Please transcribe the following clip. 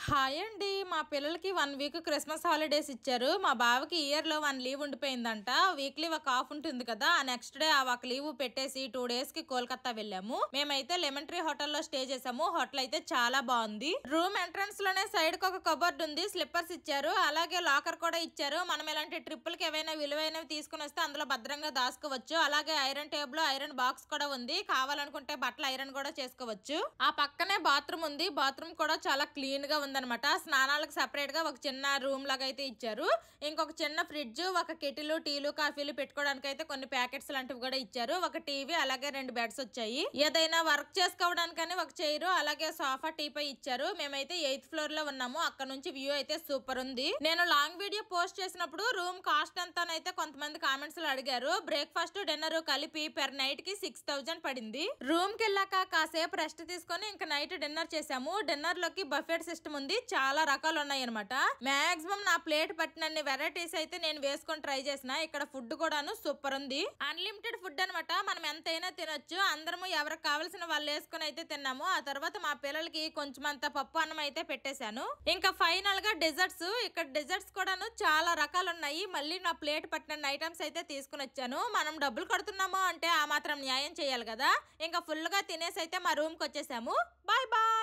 Hi అండి. మా పిల్లలకి 1 వీక్ క్రిస్మస్ హాలిడేస్ ఇచ్చారు. మా బావకి ఇయర్‌లో 1 లీవ్ ఉండిపోయిందంట. వీక్లీ ఒక ఆఫ్ ఉంటుంది కదా! ఆ నెక్స్ట్ డే ఆ ఒక లీవ్ పెట్టేసి 2 డేస్‌కి కోల్‌కత్తా వెళ్ళాము. మేమైతే లెమన్ ట్రీ హోటల్‌లో స్టే చేసాము. హోటల్ అయితే చాలా బావుంది. రూమ్ ఎంట్రన్స్‌లోనే సైడ్‌కి ఒక కబోర్డ్ ఉంది. స్లిప్పర్స్ ఇచ్చారు. అలాగే లాకర్ కూడా ఇచ్చారు. మనం ఇలాంటి ట్రిప్పులకి ఏవైనా విలువైనవి తీసుకొని వస్తే అందులో భద్రంగా దాచుకోవచ్చు. అలాగే ఐరన్ టేబుల్, ఐరన్ బాక్స్ కూడా ఉంది. కావాలనుకుంటే బట్టలు ఐరన్ కూడా చేసుకోవచ్చు. ఆ పక్కనే బాత్రూమ్ ఉంది. బాత్రూమ్ కూడా చాలా క్లీన్‌గా ఉందన్నమాట. స్నానాలకు సెపరేట్ గా ఒక చిన్న రూమ్ లాగా అయితే ఇచ్చారు. ఇంకొక చిన్న ఫ్రిడ్జ్, ఒక కెటిల్, టీలు కాఫీలు పెట్టుకోవడానికి అయితే కొన్ని ప్యాకెట్స్ లాంటివి కూడా ఇచ్చారు. ఒక టీవీ, అలాగే 2 బెడ్స్ వచ్చాయి. ఏదైనా వర్క్ చేసుకోవడానికని ఒక చైర్, అలాగే సోఫా టీపై ఇచ్చారు. మేమైతే 8th ఫ్లోర్ లో ఉన్నాము. అక్కడ నుంచి వ్యూ అయితే సూపర్ ఉంది. నేను లాంగ్ వీడియో పోస్ట్ చేసినప్పుడు రూమ్ కాస్ట్ ఎంత అయితే కొంతమంది కామెంట్స్ లో అడిగారు. బ్రేక్ఫాస్ట్ డిన్నర్ కలిపి పెర్ నైట్ కి 6000 పడింది. రూమ్ కి వెళ్ళాక కాసేపు రెస్ట్ తీసుకొని ఇంకా నైట్ డిన్నర్ చేసాము. డిన్నర్ లోకి బఫెట్ సిస్టమ్ ఉంది. చాలా రకాలు ఉన్నాయి అనమాట. మాక్సిమం నా ప్లేట్ పట్టినన్ని వెరైటీస్ అయితే నేను వేసుకొని ట్రై చేసిన. ఇక్కడ ఫుడ్ కూడాను సూపర్ ఉంది. అన్లిమిటెడ్ ఫుడ్ అనమాట. మనం ఎంతైనా తినొచ్చు. అందరము ఎవరికి కావాల్సిన వాళ్ళు వేసుకొని అయితే తిన్నాము. ఆ తర్వాత మా పిల్లలకి కొంచెం అంత పప్పు అన్నం అయితే పెట్టేశాను. ఇంకా ఫైనల్ గా డెజర్ట్స్. ఇక్కడ డెజర్ట్స్ కూడాను చాలా రకాలు ఉన్నాయి. మళ్ళీ నా ప్లేట్ పట్టిన ఐటమ్స్ అయితే తీసుకుని వచ్చాను. మనం డబ్బులు కడుతున్నాము అంటే ఆ మాత్రం న్యాయం చేయాలి కదా. ఇంకా ఫుల్ గా తినేసి అయితే మా రూమ్ కి వచ్చేసాము. Bye bye.